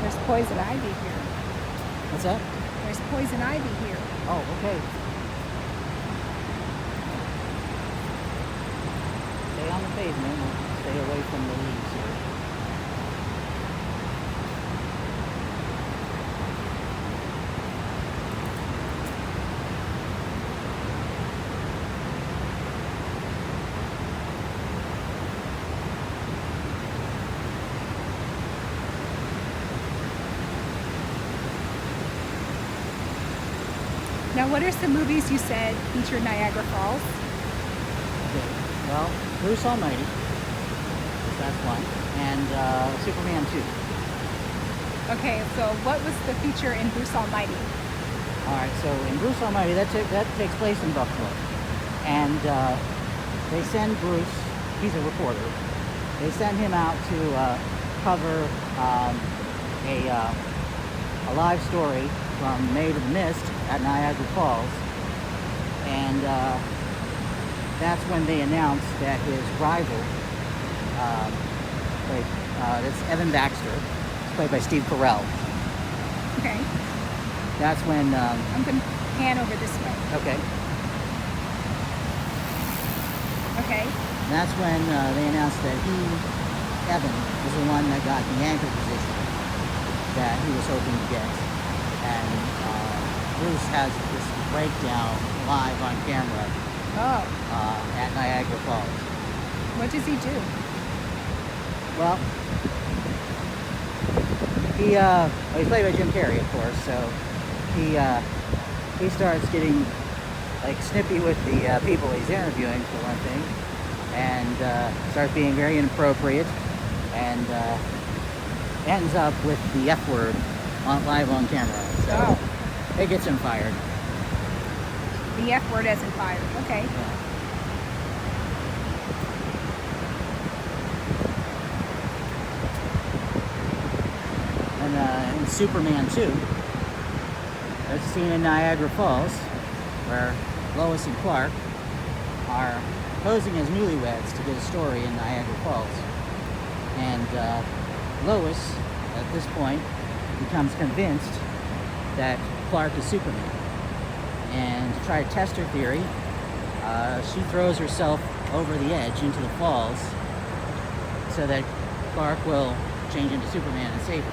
There's poison ivy here. What's that? There's poison ivy here. Oh, okay. Stay on the pavement and stay away from the leaves here. Now, what are some movies you said feature Niagara Falls? Okay. Well, Bruce Almighty, that's one, and Superman 2. Okay, so what was the feature in Bruce Almighty? All right, so in Bruce Almighty, that takes place in Buffalo, and they send Bruce. He's a reporter. They send him out to cover a live story from Maid of Mist at Niagara Falls, and that's when they announced that his rival, that's Evan Baxter, played by Steve Carell. Okay. That's when. I'm going to pan over this way. Okay. Okay. That's when they announced that Evan, was the one that got the anchor position that he was hoping to get. And Bruce has this breakdown live on camera at Niagara Falls. What does he do? Well, he's played by Jim Carrey, of course, so he starts getting like snippy with the people he's interviewing, for one thing, and starts being very inappropriate, and ends up with the F word live on camera. So it gets him fired. The F word isn't fired. Okay. Yeah. And in Superman 2, there's a scene in Niagara Falls where Lois and Clark are posing as newlyweds to get a story in Niagara Falls. And Lois, at this point, becomes convinced that Clark is Superman. And to try to test her theory, she throws herself over the edge into the falls so that Clark will change into Superman and save her.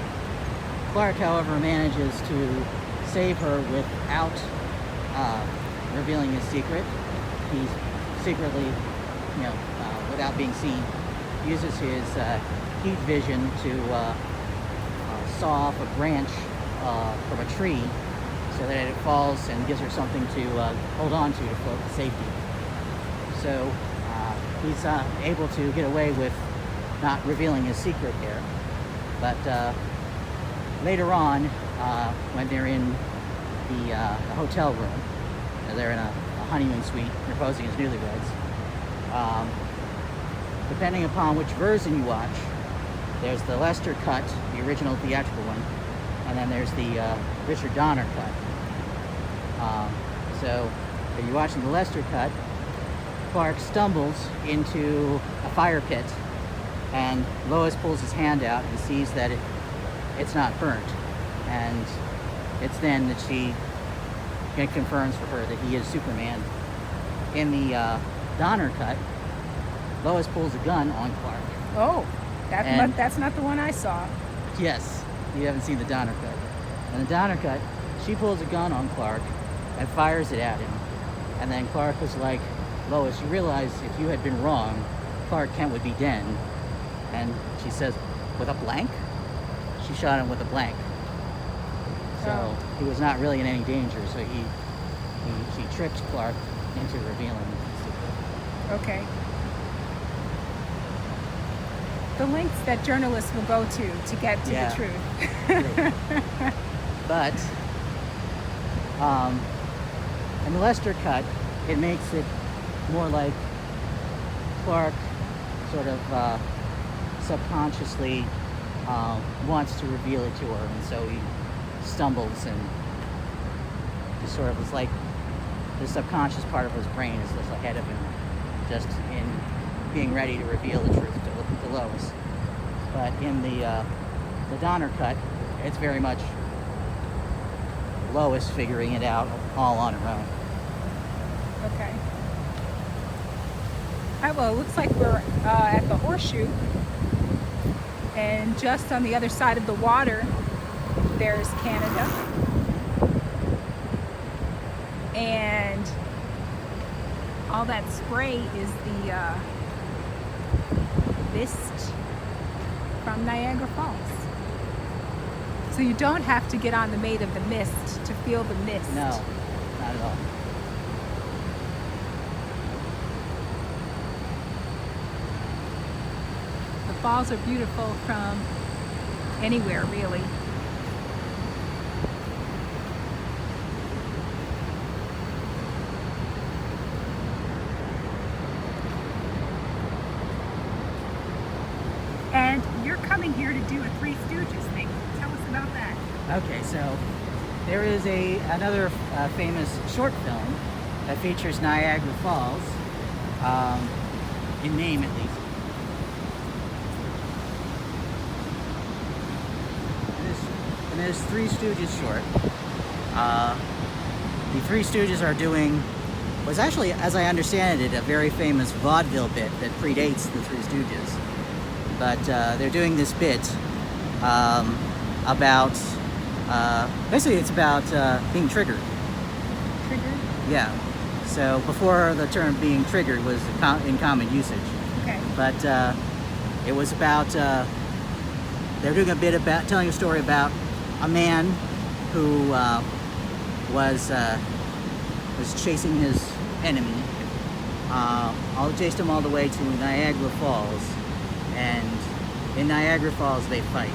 Clark, however, manages to save her without revealing his secret. He secretly, without being seen, uses his heat vision to saw off a branch from a tree so that it falls and gives her something to hold on to float to safety. So he's able to get away with not revealing his secret here. But later on, when they're in the hotel room, they're in a honeymoon suite, they're posing as newlyweds. Depending upon which version you watch, there's the Lester cut, the original theatrical one, and then there's the Richard Donner cut. So if you're watching the Lester cut, Clark stumbles into a fire pit, and Lois pulls his hand out and sees that it's not burnt. And it's then that it confirms for her that he is Superman. In the Donner cut, Lois pulls a gun on Clark. Oh, that's not the one I saw. Yes, you haven't seen the Donner cut. In the Donner cut, she pulls a gun on Clark and fires it at him. And then Clark was like, Lois, you realize if you had been wrong, Clark Kent would be dead. And she says, with a blank? She shot him with a blank. So he was not really in any danger, so she tricked Clark into revealing the secret. Okay. The lengths that journalists will go to get to the truth. But in the Lester cut, it makes it more like Clark sort of subconsciously wants to reveal it to her, and so he stumbles and just sort of is like the subconscious part of his brain is just ahead of him, just in being ready to reveal the truth to Lois. But in the Donner cut, it's very much Lois figuring it out all on her own. Okay. All right, well, it looks like we're at the horseshoe. And just on the other side of the water, there's Canada. And all that spray is the mist from Niagara Falls. So you don't have to get on the Maid of the Mist to feel the mist. No, not at all. The falls are beautiful from anywhere, really. And you're coming here to do a Three Stooges thing. Tell us about that. Okay, so there is another famous short film that features Niagara Falls, in name at least. And there's Three Stooges short. The Three Stooges are doing, was actually, as I understand it, a very famous vaudeville bit that predates the Three Stooges. But they're doing this bit about, basically it's about being triggered. Triggered? Yeah. So before the term being triggered was in common usage. Okay. But it was about, they're doing a bit about, telling a story about a man who was chasing his enemy. Chased him all the way to Niagara Falls. And in Niagara Falls they fight.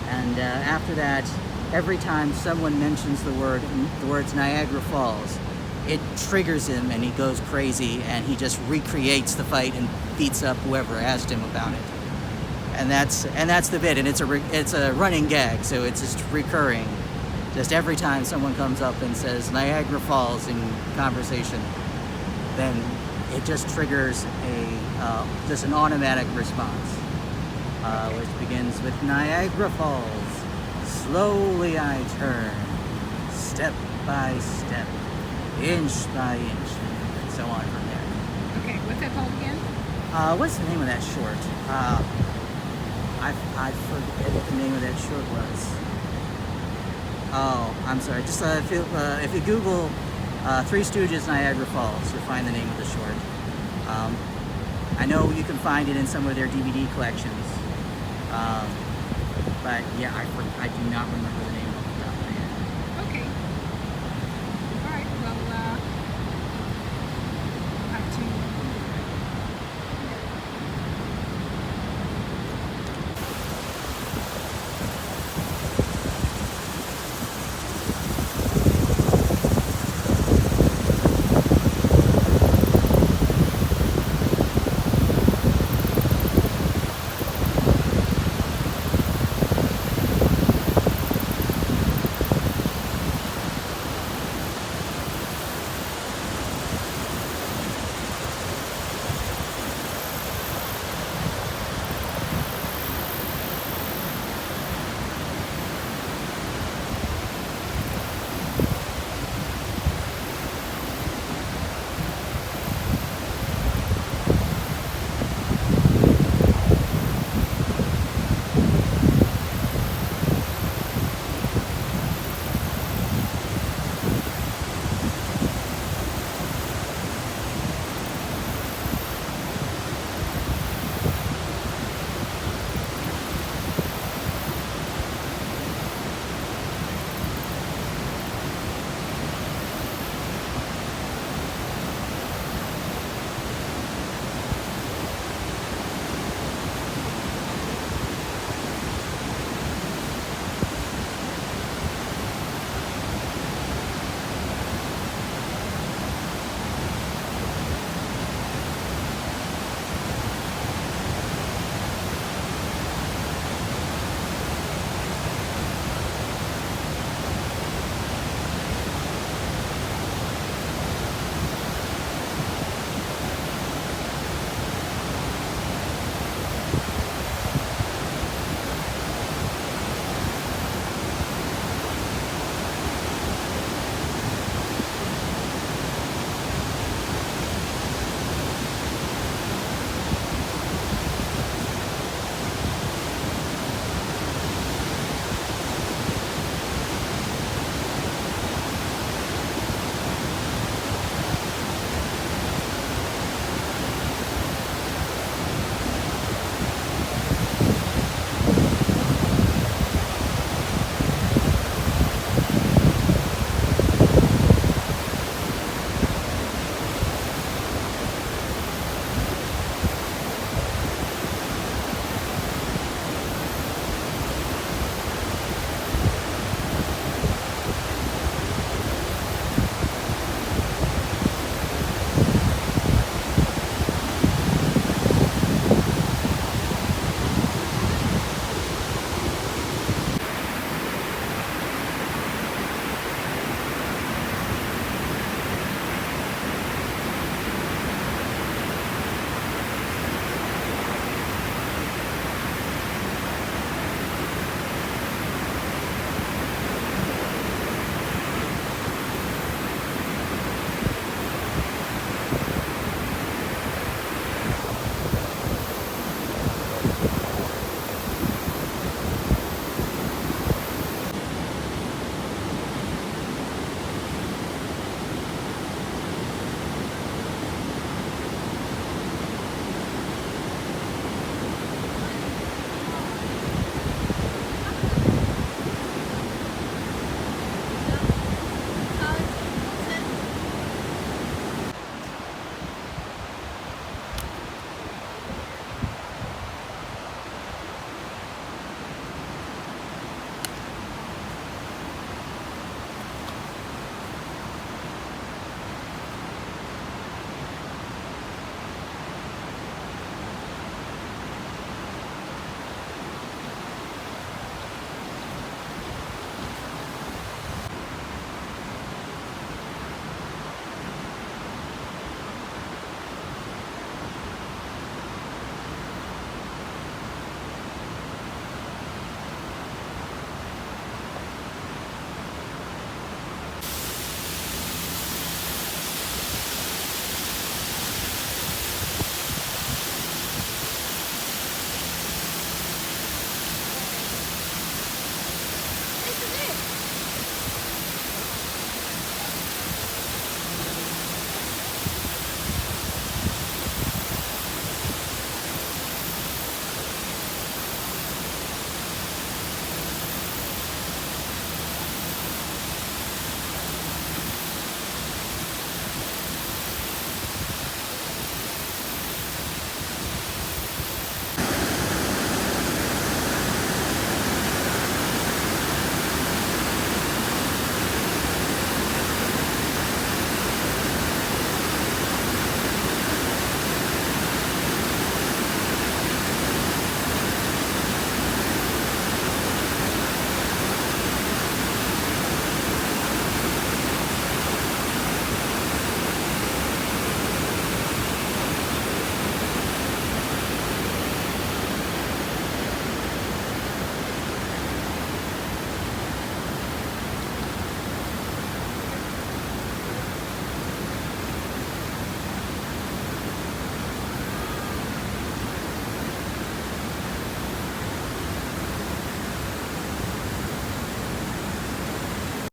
And after that, every time someone mentions the words Niagara Falls, it triggers him and he goes crazy and he just recreates the fight and beats up whoever asked him about it. And that's the bit, and it's a running gag, so it's just recurring. Just every time someone comes up and says Niagara Falls in conversation, then it just triggers just an automatic response, which begins with Niagara Falls. Slowly I turn, step by step, inch by inch, and so on from there. Okay, what's that called again? What's the name of that short? I forget what the name of that short was. Oh, I'm sorry. Just if you Google Three Stooges Niagara Falls, you'll find the name of the short. I know you can find it in some of their DVD collections, but yeah, I do not remember the name.